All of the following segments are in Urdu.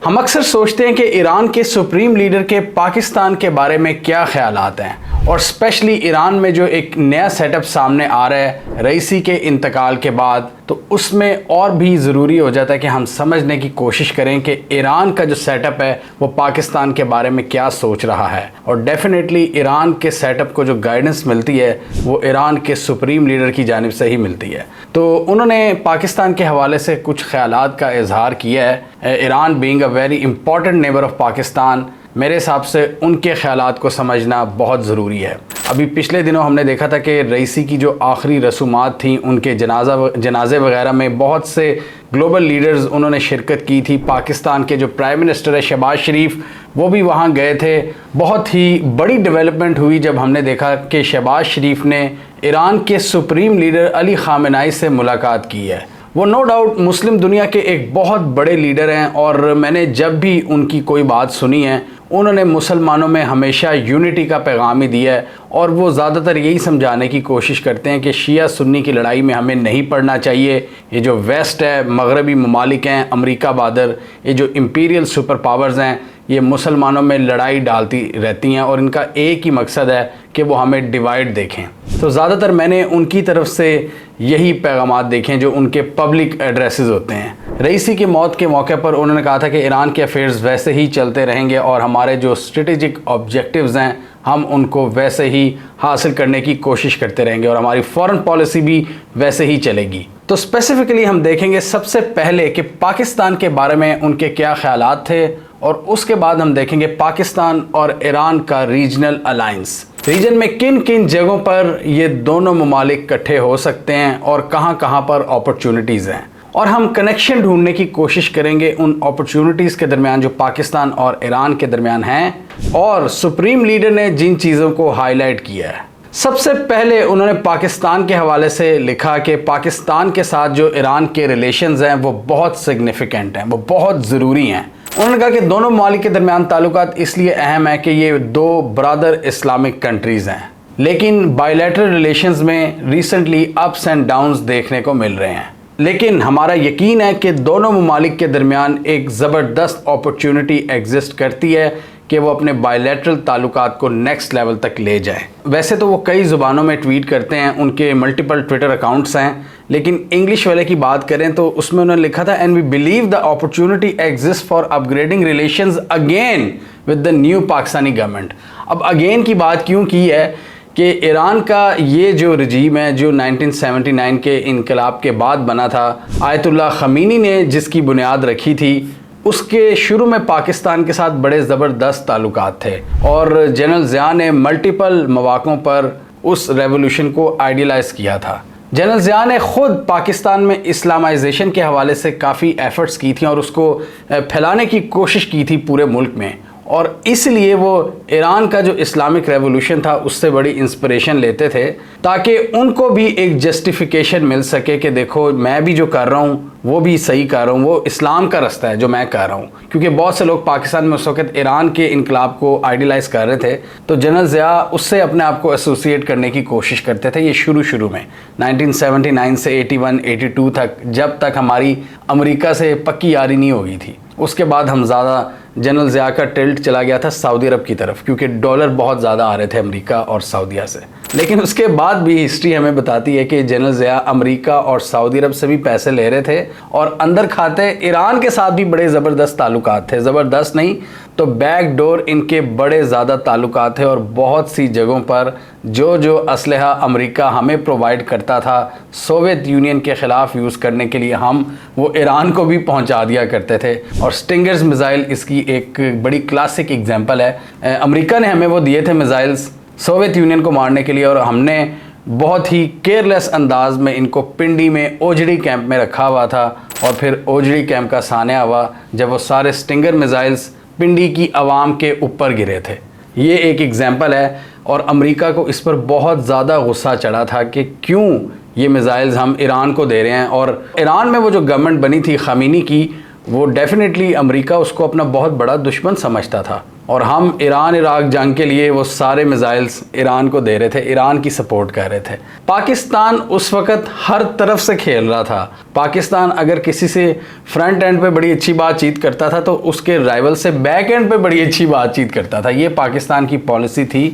ہم اکثر سوچتے ہیں کہ ایران کے سپریم لیڈر کے پاکستان کے بارے میں کیا خیالات ہیں، اور اسپیشلی ایران میں جو ایک نیا سیٹ اپ سامنے آ رہا ہے رئیسی کے انتقال کے بعد، تو اس میں اور بھی ضروری ہو جاتا ہے کہ ہم سمجھنے کی کوشش کریں کہ ایران کا جو سیٹ اپ ہے وہ پاکستان کے بارے میں کیا سوچ رہا ہے۔ اور ڈیفینیٹلی ایران کے سیٹ اپ کو جو گائیڈنس ملتی ہے وہ ایران کے سپریم لیڈر کی جانب سے ہی ملتی ہے۔ تو انہوں نے پاکستان کے حوالے سے کچھ خیالات کا اظہار کیا ہے۔ Iran being a very important neighbour of Pakistan, میرے حساب سے ان کے خیالات کو سمجھنا بہت ضروری ہے۔ ابھی پچھلے دنوں ہم نے دیکھا تھا کہ رئیسی کی جو آخری رسومات تھیں، ان کے جنازے وغیرہ میں بہت سے گلوبل لیڈرز انہوں نے شرکت کی تھی۔ پاکستان کے جو پرائم منسٹر ہے شہباز شریف، وہ بھی وہاں گئے تھے۔ بہت ہی بڑی ڈیولپمنٹ ہوئی جب ہم نے دیکھا کہ شہباز شریف نے ایران کے سپریم لیڈر علی خامنہئی سے ملاقات کی ہے۔ وہ نو ڈاؤٹ مسلم دنیا کے ایک بہت بڑے لیڈر ہیں، اور میں نے جب بھی ان کی کوئی بات سنی ہے، انہوں نے مسلمانوں میں ہمیشہ یونٹی کا پیغام ہی دیا ہے، اور وہ زیادہ تر یہی سمجھانے کی کوشش کرتے ہیں کہ شیعہ سنی کی لڑائی میں ہمیں نہیں پڑنا چاہیے۔ یہ جو ویسٹ ہے، مغربی ممالک ہیں، امریکہ بادر، یہ جو امپیریل سپر پاورز ہیں، یہ مسلمانوں میں لڑائی ڈالتی رہتی ہیں، اور ان کا ایک ہی مقصد ہے کہ وہ ہمیں ڈیوائیڈ دیکھیں۔ تو زیادہ تر میں نے ان کی طرف سے یہی پیغامات دیکھیں جو ان کے پبلک ایڈریسز ہوتے ہیں۔ رئیسی کی موت کے موقع پر انہوں نے کہا تھا کہ ایران کے افیئرز ویسے ہی چلتے رہیں گے، اور ہمارے جو اسٹریٹجک آبجیکٹیوز ہیں ہم ان کو ویسے ہی حاصل کرنے کی کوشش کرتے رہیں گے، اور ہماری فورن پالیسی بھی ویسے ہی چلے گی۔ تو اسپیسیفکلی ہم دیکھیں گے سب سے پہلے کہ پاکستان کے بارے میں ان کے کیا خیالات تھے، اور اس کے بعد ہم دیکھیں گے پاکستان اور ایران کا ریجنل الائنس۔ ریجن میں کن کن جگہوں پر یہ دونوں ممالک اکٹھے ہو سکتے ہیں، اور کہاں کہاں پر اپرچونٹیز ہیں، اور ہم کنیکشن ڈھونڈنے کی کوشش کریں گے ان اپرچونٹیز کے درمیان جو پاکستان اور ایران کے درمیان ہیں، اور سپریم لیڈر نے جن چیزوں کو ہائی لائٹ کیا ہے۔ سب سے پہلے انہوں نے پاکستان کے حوالے سے لکھا کہ پاکستان کے ساتھ جو ایران کے ریلیشنز ہیں وہ بہت سگنیفیکنٹ ہیں، وہ بہت ضروری ہیں۔ انہوں نے کہا کہ دونوں ممالک کے درمیان تعلقات اس لیے اہم ہیں کہ یہ دو برادر اسلامک کنٹریز ہیں، لیکن بائی لیٹرل ریلیشنز میں ریسنٹلی اپس اینڈ ڈاؤنز دیکھنے کو مل رہے ہیں۔ لیکن ہمارا یقین ہے کہ دونوں ممالک کے درمیان ایک زبردست اپرچونٹی ایگزسٹ کرتی ہے کہ وہ اپنے بائی لیٹرل تعلقات کو نیکسٹ لیول تک لے جائیں۔ ویسے تو وہ کئی زبانوں میں ٹویٹ کرتے ہیں، ان کے ملٹیپل ٹویٹر اکاؤنٹس ہیں، لیکن انگلش والے کی بات کریں تو اس میں انہوں نے لکھا تھا and we believe the opportunity exist for upgrading relations again with the new Pakistani government. اب اگین کی بات کیوں کی ہے کہ ایران کا یہ جو رجیم ہے جو 1979 کے انقلاب کے بعد بنا تھا، آیت اللہ خمینی نے جس کی بنیاد رکھی تھی، اس کے شروع میں پاکستان کے ساتھ بڑے زبردست تعلقات تھے، اور جنرل ضیاء نے ملٹیپل مواقعوں پر اس ریولوشن کو آئیڈیلائز کیا تھا۔ جنرل ضیاء نے خود پاکستان میں اسلامائزیشن کے حوالے سے کافی ایفرٹس کی تھیں، اور اس کو پھیلانے کی کوشش کی تھی پورے ملک میں، اور اس لیے وہ ایران کا جو اسلامک ریولوشن تھا اس سے بڑی انسپریشن لیتے تھے، تاکہ ان کو بھی ایک جسٹیفیکیشن مل سکے کہ دیکھو میں بھی جو کر رہا ہوں وہ بھی صحیح کر رہا ہوں، وہ اسلام کا رستہ ہے جو میں کر رہا ہوں۔ کیونکہ بہت سے لوگ پاکستان میں اس وقت ایران کے انقلاب کو آئیڈیلائز کر رہے تھے، تو جنرل ضیاء اس سے اپنے آپ کو ایسوسیٹ کرنے کی کوشش کرتے تھے۔ یہ شروع میں 1979 سے 81-82 تک، جب تک ہماری امریکہ سے پکی یاری نہیں ہو گئی تھی۔ اس کے بعد ہم زیادہ جنرل ضیاء کا ٹلٹ چلا گیا تھا سعودی عرب کی طرف، کیونکہ ڈالر بہت زیادہ آ رہے تھے امریکہ اور سعودیہ سے۔ لیکن اس کے بعد بھی ہسٹری ہمیں بتاتی ہے کہ جنرل ضیاء امریکہ اور سعودی عرب سے بھی پیسے لے رہے تھے، اور اندر کھاتے ایران کے ساتھ بھی بڑے زبردست تعلقات تھے۔ زبردست نہیں تو بیک ڈور ان کے بڑے زیادہ تعلقات تھے، اور بہت سی جگہوں پر جو اسلحہ امریکہ ہمیں پرووائڈ کرتا تھا سوویت یونین کے خلاف یوز کرنے کے لیے، ہم وہ ایران کو بھی پہنچا دیا کرتے تھے۔ اور سٹنگرز میزائل اس کی ایک بڑی کلاسک ایگزامپل ہے۔ امریکہ نے ہمیں وہ دیے تھے میزائلز سوویت یونین کو مارنے کے لیے، اور ہم نے بہت ہی کیئرلیس انداز میں ان کو پنڈی میں اوجڑی کیمپ میں رکھا ہوا تھا، اور پھر اوجڑی کیمپ کا سانحہ ہوا جب وہ سارے سٹنگر میزائلز پنڈی کی عوام کے اوپر گرے تھے۔ یہ ایک ایگزامپل ہے، اور امریکہ کو اس پر بہت زیادہ غصہ چڑھا تھا کہ کیوں یہ میزائلز ہم ایران کو دے رہے ہیں۔ اور ایران میں وہ جو گورنمنٹ بنی تھی خامینی کی، وہ ڈیفینیٹلی امریکہ اس کو اپنا بہت بڑا دشمن سمجھتا تھا۔ اور ہم ایران عراق جنگ کے لیے وہ سارے میزائلز ایران کو دے رہے تھے، ایران کی سپورٹ کر رہے تھے۔ پاکستان اس وقت ہر طرف سے کھیل رہا تھا۔ پاکستان اگر کسی سے فرنٹ اینڈ پہ بڑی اچھی بات چیت کرتا تھا تو اس کے رائیول سے بیک اینڈ پہ بڑی اچھی بات چیت کرتا تھا۔ یہ پاکستان کی پالیسی تھی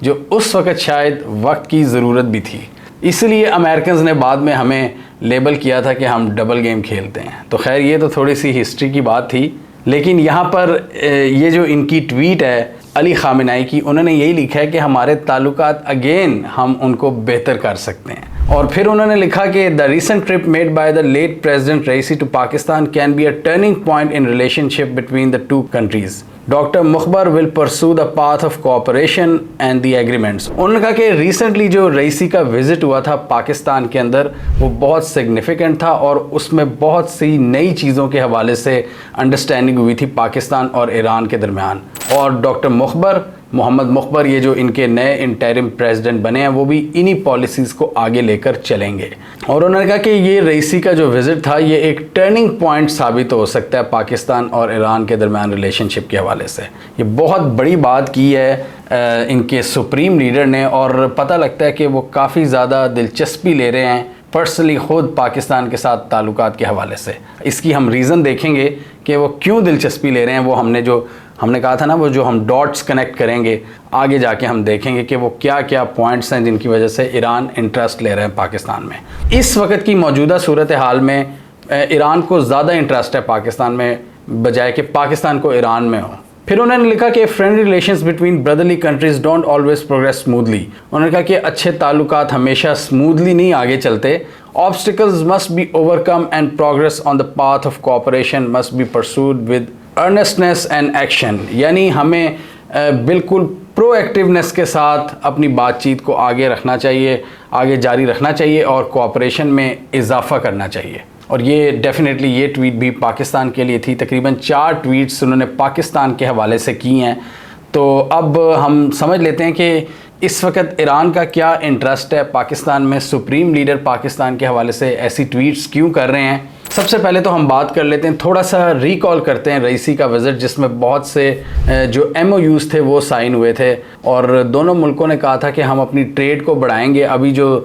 جو اس وقت شاید وقت کی ضرورت بھی تھی، اس لیے امریکنز نے بعد میں ہمیں لیبل کیا تھا کہ ہم ڈبل گیم کھیلتے ہیں۔ تو خیر یہ تو تھوڑی سی ہسٹری کی بات تھی، لیکن یہاں پر یہ جو ان کی ٹویٹ ہے علی خامنائی کی، انہوں نے یہی لکھا ہے کہ ہمارے تعلقات اگین ہم ان کو بہتر کر سکتے ہیں۔ اور پھر انہوں نے لکھا کہ the recent trip made by the late President Raisi to Pakistan can be a turning point in relationship between the two countries. Doctor Mokhber will pursue the path of cooperation and the agreements. انہوں نے کہا کہ ریسنٹلی جو رئیسی کا وزٹ ہوا تھا پاکستان کے اندر وہ بہت سگنیفیکنٹ تھا، اور اس میں بہت سی نئی چیزوں کے حوالے سے انڈرسٹینڈنگ ہوئی تھی پاکستان اور ایران کے درمیان۔ اور ڈاکٹر محمد مخبر یہ جو ان کے نئے انٹرم پریزیڈنٹ بنے ہیں وہ بھی انہی پالیسیز کو آگے لے کر چلیں گے۔ اور انہوں نے کہا کہ یہ رئیسی کا جو وزٹ تھا یہ ایک ٹرننگ پوائنٹ ثابت ہو سکتا ہے پاکستان اور ایران کے درمیان ریلیشن شپ کے حوالے سے۔ یہ بہت بڑی بات کی ہے ان کے سپریم لیڈر نے، اور پتہ لگتا ہے کہ وہ کافی زیادہ دلچسپی لے رہے ہیں پرسنلی خود پاکستان کے ساتھ تعلقات کے حوالے سے۔ اس کی ہم ریزن دیکھیں گے کہ وہ کیوں دلچسپی لے رہے ہیں، وہ ہم نے کہا تھا نا، وہ جو ہم ڈاٹس کنیکٹ کریں گے آگے جا کے ہم دیکھیں گے کہ وہ کیا کیا پوائنٹس ہیں جن کی وجہ سے ایران انٹرسٹ لے رہے ہیں پاکستان میں۔ اس وقت کی موجودہ صورتحال میں ایران کو زیادہ انٹرسٹ ہے پاکستان میں بجائے کہ پاکستان کو ایران میں ہو۔ پھر انہوں نے لکھا کہ friendly relations between brotherly countries don't always progress smoothly. انہوں نے کہا کہ اچھے تعلقات ہمیشہ اسموتھلی نہیں آگے چلتے۔ Obstacles must be overcome and progress on the path of cooperation must be pursued with earnestness and action, یعنی ہمیں بالکل پرو ایکٹیونیس کے ساتھ اپنی بات چیت کو آگے رکھنا چاہیے، آگے جاری رکھنا چاہیے، اور کوآپریشن میں اضافہ کرنا چاہیے۔ اور یہ ڈیفینیٹلی یہ ٹویٹ بھی پاکستان کے لیے تھی۔ تقریباً 4 ٹویٹس انہوں نے پاکستان کے حوالے سے کی ہیں۔ تو اب ہم سمجھ لیتے ہیں کہ اس وقت ایران کا کیا انٹرسٹ ہے پاکستان میں، سپریم لیڈر پاکستان کے حوالے سے ایسی ٹویٹس کیوں کر رہے ہیں۔ سب سے پہلے تو ہم بات کر لیتے ہیں، تھوڑا سا ریکال کرتے ہیں رئیسی کا وزٹ، جس میں بہت سے جو MOUs تھے وہ سائن ہوئے تھے، اور دونوں ملکوں نے کہا تھا کہ ہم اپنی ٹریڈ کو بڑھائیں گے۔ ابھی جو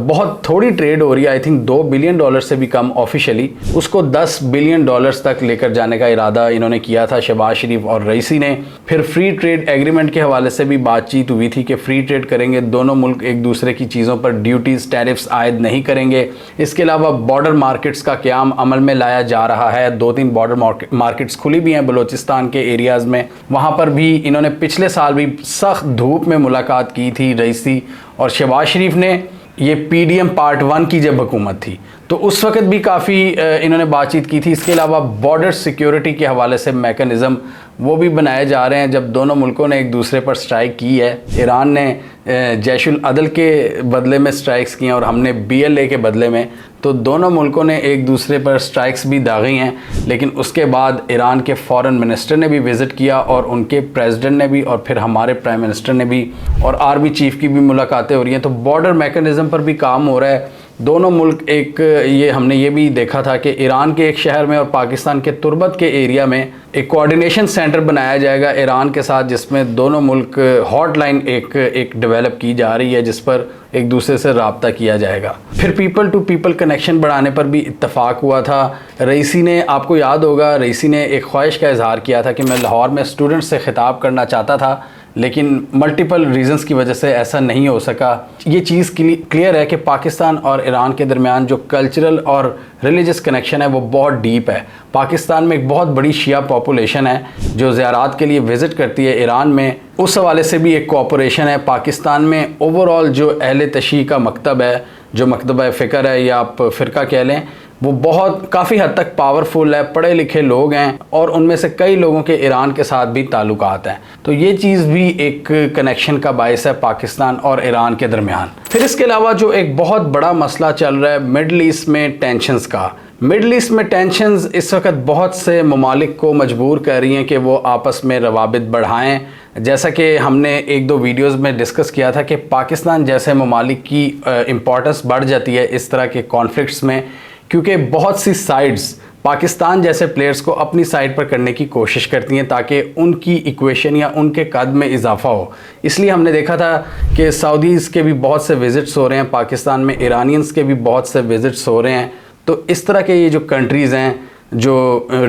بہت تھوڑی ٹریڈ ہو رہی ہے، آئی تھنک $2 بلین سے بھی کم آفیشلی، اس کو $10 بلین تک لے کر جانے کا ارادہ انہوں نے کیا تھا شہباز شریف اور رئیسی نے۔ پھر فری ٹریڈ ایگریمنٹ کے حوالے سے بھی بات چیت ہوئی تھی کہ فری ٹریڈ کریں گے، دونوں ملک ایک دوسرے کی چیزوں پر ڈیوٹیز ٹیرفس عائد نہیں کریں گے۔ اس کے علاوہ بارڈر مارکیٹس کا قیام عمل میں لایا جا رہا ہے۔ 2-3 بارڈر مارکیٹس کھلی بھی ہیں بلوچستان کے ایریاز میں، وہاں پر بھی انہوں نے پچھلے سال بھی سخت دھوپ میں ملاقات کی تھی رئیسی اور شہباز شریف نے۔ یہ PDM پارٹ 1 کی جب حکومت تھی تو اس وقت بھی کافی انہوں نے بات چیت کی تھی۔ اس کے علاوہ بارڈر سیکیورٹی کے حوالے سے میکنزم وہ بھی بنائے جا رہے ہیں۔ جب دونوں ملکوں نے ایک دوسرے پر سٹرائک کی ہے، ایران نے جیش العدل کے بدلے میں سٹرائکس کی ہیں اور ہم نے BLA کے بدلے میں، تو دونوں ملکوں نے ایک دوسرے پر سٹرائکس بھی داغی ہیں۔ لیکن اس کے بعد ایران کے فارن منسٹر نے بھی وزٹ کیا، اور ان کے پریزیڈنٹ نے بھی، اور پھر ہمارے پرائم منسٹر نے بھی، اور آرمی چیف کی بھی ملاقاتیں ہو رہی ہیں۔ تو بارڈر میکنزم پر بھی کام ہو رہا ہے۔ دونوں ملک ہم نے یہ بھی دیکھا تھا کہ ایران کے ایک شہر میں اور پاکستان کے تربت کے ایریا میں ایک کوارڈینیشن سینٹر بنایا جائے گا ایران کے ساتھ، جس میں دونوں ملک ہاٹ لائن ایک ڈیولپ کی جا رہی ہے، جس پر ایک دوسرے سے رابطہ کیا جائے گا۔ پھر پیپل ٹو پیپل کنیکشن بڑھانے پر بھی اتفاق ہوا تھا۔ رئیسی نے، آپ کو یاد ہوگا، رئیسی نے ایک خواہش کا اظہار کیا تھا کہ میں لاہور میں اسٹوڈنٹ سے خطاب کرنا چاہتا تھا، لیکن ملٹیپل ریزنز کی وجہ سے ایسا نہیں ہو سکا۔ یہ چیز کلیئر ہے کہ پاکستان اور ایران کے درمیان جو کلچرل اور ریلیجس کنیکشن ہے وہ بہت ڈیپ ہے۔ پاکستان میں ایک بہت بڑی شیعہ پاپولیشن ہے جو زیارات کے لیے وزٹ کرتی ہے ایران میں، اس حوالے سے بھی ایک کوآپریشن ہے۔ پاکستان میں اوورآل جو اہل تشیع کا مکتب ہے، جو مکتبہ فکر ہے یا آپ فرقہ کہہ لیں، وہ کافی حد تک پاورفل ہے، پڑھے لکھے لوگ ہیں، اور ان میں سے کئی لوگوں کے ایران کے ساتھ بھی تعلقات ہیں۔ تو یہ چیز بھی ایک کنیکشن کا باعث ہے پاکستان اور ایران کے درمیان۔ پھر اس کے علاوہ جو ایک بہت بڑا مسئلہ چل رہا ہے مڈل ایسٹ میں ٹینشنز کا۔ مڈل ایسٹ میں ٹینشنز اس وقت بہت سے ممالک کو مجبور کر رہی ہیں کہ وہ آپس میں روابط بڑھائیں۔ جیسا کہ ہم نے 1-2 ویڈیوز میں ڈسکس کیا تھا کہ پاکستان جیسے ممالک کی امپورٹنس بڑھ جاتی ہے اس طرح کے کانفلکٹس میں، کیونکہ بہت سی سائڈز پاکستان جیسے پلیئرز کو اپنی سائڈ پر کرنے کی کوشش کرتی ہیں تاکہ ان کی ایکویشن یا ان کے قد میں اضافہ ہو. اس لیے ہم نے دیکھا تھا کہ سعودیز کے بھی بہت سے وزٹس ہو رہے ہیں پاکستان میں, ایرانینز کے بھی بہت سے وزٹس ہو رہے ہیں. تو اس طرح کے یہ جو کنٹریز ہیں جو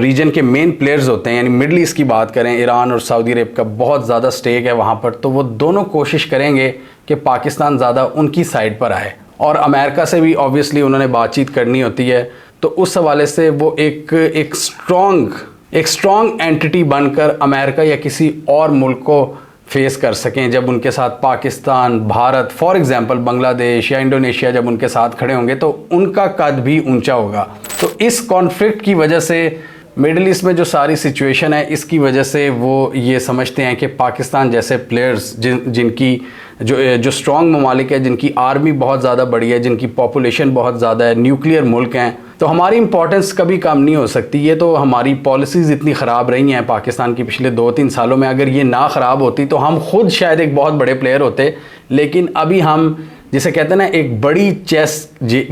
ریجن کے مین پلیئرز ہوتے ہیں, یعنی مڈل ایسٹ کی بات کریں, ایران اور سعودی عرب کا بہت زیادہ سٹیک ہے وہاں پر, تو وہ دونوں کوشش کریں گے کہ پاکستان زیادہ ان کی سائڈ پر آئے. اور امریکہ سے بھی آبویسلی انہوں نے بات چیت کرنی ہوتی ہے, تو اس حوالے سے وہ ایک اسٹرانگ اینٹی بن کر امریکہ یا کسی اور ملک کو فیس کر سکیں جب ان کے ساتھ پاکستان, بھارت, فار ایگزامپل بنگلہ دیش یا انڈونیشیا جب ان کے ساتھ کھڑے ہوں گے تو ان کا قد بھی اونچا ہوگا. تو اس کانفلکٹ کی وجہ سے مڈل ایسٹ میں جو ساری سچویشن ہے اس کی وجہ سے وہ یہ سمجھتے ہیں کہ پاکستان جیسے پلیئرز جن کی جو اسٹرانگ ممالک ہے, جن کی آرمی بہت زیادہ بڑی ہے, جن کی پاپولیشن بہت زیادہ ہے, نیوکلیئر ملک ہیں, تو ہماری امپورٹنس کبھی کم نہیں ہو سکتی. یہ تو ہماری پالیسیز اتنی خراب رہی ہیں پاکستان کی پچھلے 2-3 سالوں میں, اگر یہ نہ خراب ہوتی تو ہم خود شاید ایک بہت بڑے پلیئر ہوتے. لیکن ابھی ہم جسے کہتے ہیں نا ایک بڑی چیس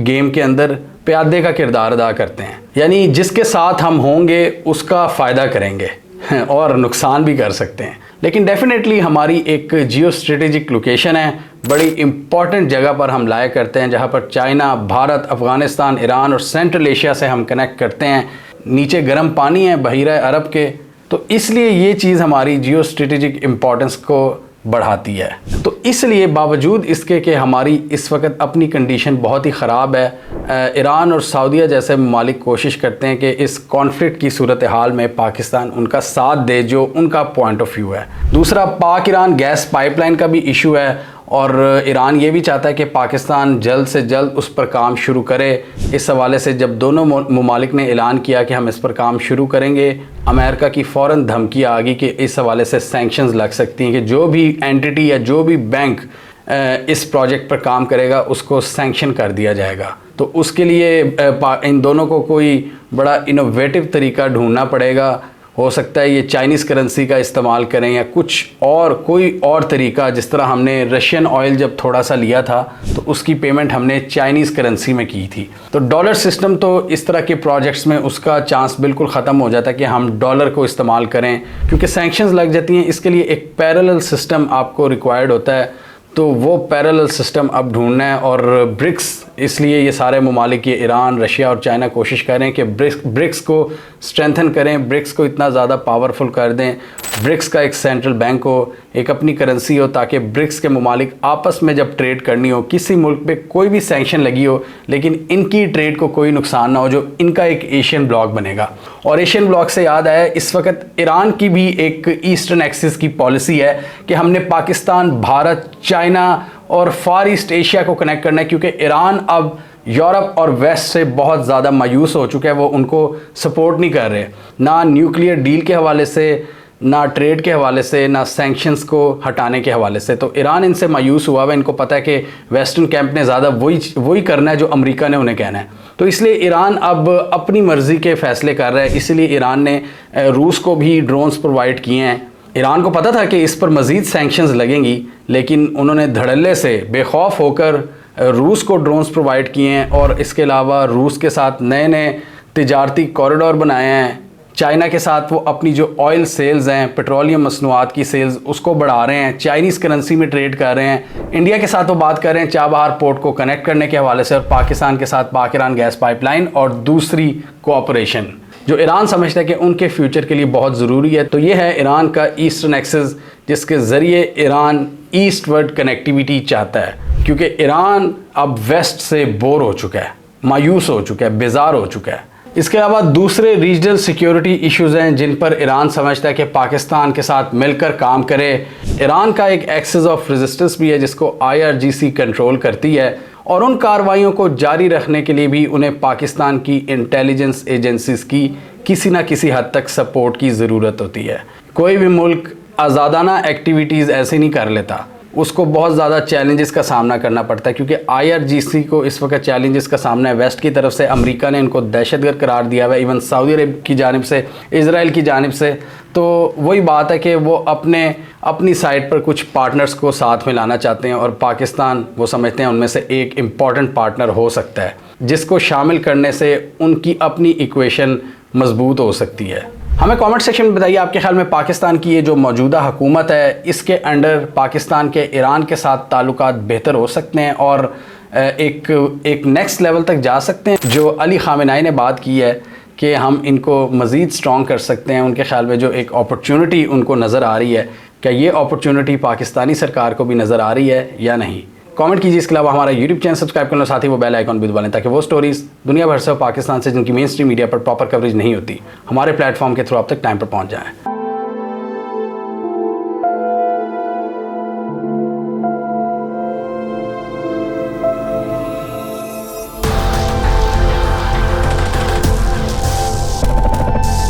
گیم کے اندر پیادے کا کردار ادا کرتے ہیں, یعنی جس کے ساتھ ہم ہوں گے اس کا فائدہ کریں گے اور نقصان بھی کر سکتے ہیں. لیکن ڈیفینیٹلی ہماری ایک جیو اسٹریٹجک لوکیشن ہے, بڑی امپورٹنٹ جگہ پر ہم لائے کرتے ہیں جہاں پر چائنا, بھارت, افغانستان, ایران اور سینٹرل ایشیا سے ہم کنیکٹ کرتے ہیں. نیچے گرم پانی ہے بحیرہ عرب کے, تو اس لیے یہ چیز ہماری جیو اسٹریٹجک امپورٹنس کو بڑھاتی ہے. تو اس لیے باوجود اس کے کہ ہماری اس وقت اپنی کنڈیشن بہت ہی خراب ہے, ایران اور سعودیہ جیسے ممالک کوشش کرتے ہیں کہ اس کانفلکٹ کی صورتحال میں پاکستان ان کا ساتھ دے جو ان کا پوائنٹ آف ویو ہے. دوسرا, پاک ایران گیس پائپ لائن کا بھی ایشو ہے, اور ایران یہ بھی چاہتا ہے کہ پاکستان جلد سے جلد اس پر کام شروع کرے. اس حوالے سے جب دونوں ممالک نے اعلان کیا کہ ہم اس پر کام شروع کریں گے, امریکہ کی فوراً دھمکی آ گئی کہ اس حوالے سے سینکشنز لگ سکتی ہیں کہ جو بھی اینٹی یا جو بھی بینک اس پروجیکٹ پر کام کرے گا اس کو سینکشن کر دیا جائے گا. تو اس کے لیے ان دونوں کو کوئی بڑا انوویٹو طریقہ ڈھونڈنا پڑے گا. ہو سکتا ہے یہ چائنیز کرنسی کا استعمال کریں یا کچھ اور کوئی اور طریقہ, جس طرح ہم نے رشین آئل جب تھوڑا سا لیا تھا تو اس کی پیمنٹ ہم نے چائنیز کرنسی میں کی تھی. تو ڈالر سسٹم تو اس طرح کے پروجیکٹس میں اس کا چانس بالکل ختم ہو جاتا ہے کہ ہم ڈالر کو استعمال کریں, کیونکہ سینکشنز لگ جاتی ہیں. اس کے لیے ایک پیرالل سسٹم آپ کو ریکوائرڈ ہوتا ہے, تو وہ پیرالل سسٹم اب ڈھونڈنا ہے. اور برکس, اس لیے یہ سارے ممالک, یہ ایران, رشیا اور چائنا کوشش کر رہے ہیں کہ برکس کو اسٹرینتھن کریں, برکس کو اتنا زیادہ پاورفل کر دیں, برکس کا ایک سینٹرل بینک ہو, ایک اپنی کرنسی ہو, تاکہ برکس کے ممالک آپس میں جب ٹریڈ کرنی ہو, کسی ملک پہ کوئی بھی سینکشن لگی ہو لیکن ان کی ٹریڈ کو کوئی نقصان نہ ہو, جو ان کا ایک ایشین بلاک بنے گا. اور ایشین بلاک سے یاد آیا, اس وقت ایران کی بھی ایک ایسٹرن ایکسس کی پالیسی ہے کہ ہم نے پاکستان, بھارت, چائنا اور فار ایسٹ ایشیا کو کنیکٹ کرنا ہے, کیونکہ ایران اب یورپ اور ویسٹ سے بہت زیادہ مایوس ہو چکا ہے. وہ ان کو سپورٹ نہیں کر رہے, نہ نیوکلیئر ڈیل کے حوالے سے, نہ ٹریڈ کے حوالے سے, نہ سینکشنز کو ہٹانے کے حوالے سے. تو ایران ان سے مایوس ہوا ہے, ان کو پتہ ہے کہ ویسٹرن کیمپ نے زیادہ وہی کرنا ہے جو امریکہ نے انہیں کہنا ہے. تو اس لیے ایران اب اپنی مرضی کے فیصلے کر رہا ہے. اسی لیے ایران نے روس کو بھی ڈرونز پرووائڈ کیے ہیں. ایران کو پتہ تھا کہ اس پر مزید سینکشنز لگیں گی, لیکن انہوں نے دھڑلے سے بے خوف ہو کر روس کو ڈرونز پرووائڈ کیے ہیں, اور اس کے علاوہ روس کے ساتھ نئے تجارتی کوریڈور بنائے ہیں. چائنا کے ساتھ وہ اپنی جو آئل سیلز ہیں, پیٹرولیم مصنوعات کی سیلز, اس کو بڑھا رہے ہیں, چائنیز کرنسی میں ٹریڈ کر رہے ہیں. انڈیا کے ساتھ وہ بات کر رہے ہیں چابہار پورٹ کو کنیکٹ کرنے کے حوالے سے, اور پاکستان کے ساتھ پاک ایران گیس پائپ لائن اور دوسری کوآپریشن جو ایران سمجھتا ہے کہ ان کے فیوچر کے لیے بہت ضروری ہے. تو یہ ہے ایران کا ایسٹرن ایکسس, جس کے ذریعے ایران ایسٹ ورڈ کنیکٹیویٹی چاہتا ہے, کیونکہ ایران اب ویسٹ سے بور ہو چکا ہے, مایوس ہو چکا ہے, بیزار ہو چکا ہے. اس کے علاوہ دوسرے ریجنل سیکیورٹی ایشوز ہیں جن پر ایران سمجھتا ہے کہ پاکستان کے ساتھ مل کر کام کرے. ایران کا ایک ایکسس آف ریزسٹنس بھی ہے جس کو IRGC کنٹرول کرتی ہے, اور ان کارروائیوں کو جاری رکھنے کے لیے بھی انہیں پاکستان کی انٹیلیجنس ایجنسیز کی کسی نہ کسی حد تک سپورٹ کی ضرورت ہوتی ہے. کوئی بھی ملک آزادانہ ایکٹیویٹیز ایسے نہیں کر لیتا, اس کو بہت زیادہ چیلنجز کا سامنا کرنا پڑتا ہے, کیونکہ IRGC کو اس وقت چیلنجز کا سامنا ہے ویسٹ کی طرف سے. امریکہ نے ان کو دہشت گرد قرار دیا ہوا ہے, ایون سعودی عرب کی جانب سے, اسرائیل کی جانب سے. تو وہی بات ہے کہ وہ اپنی سائڈ پر کچھ پارٹنرز کو ساتھ میں لانا چاہتے ہیں, اور پاکستان وہ سمجھتے ہیں ان میں سے ایک امپورٹنٹ پارٹنر ہو سکتا ہے. جس کو شامل کرنے سے ان کی اپنی ایکویشن مضبوط ہو سکتی ہے۔ ہمیں کامنٹ سیکشن میں بتائیے آپ کے خیال میں پاکستان کی یہ جو موجودہ حکومت ہے اس کے انڈر پاکستان کے ایران کے ساتھ تعلقات بہتر ہو سکتے ہیں اور ایک نیکسٹ لیول تک جا سکتے ہیں؟ جو علی خامنہئی نے بات کی ہے کہ ہم ان کو مزید سٹرونگ کر سکتے ہیں، ان کے خیال میں جو ایک اپرچونٹی ان کو نظر آ رہی ہے، کیا یہ اپرچونٹی پاکستانی سرکار کو بھی نظر آ رہی ہے یا نہیں؟ کامنٹ کیجیے۔ اس کے علاوہ ہمارا یوٹیوب چینل سبسکرائب کرنا، ساتھ ہی وہ بیل آئیکن بھی دبا لیں تاکہ وہ سٹوریز دنیا بھر سے پاکستان سے جن کی مین اسٹریم میڈیا پر پراپر کوریج نہیں ہوتی ہمارے پلیٹ فارم کے تھرو آپ تک ٹائم پر پہنچ جائیں۔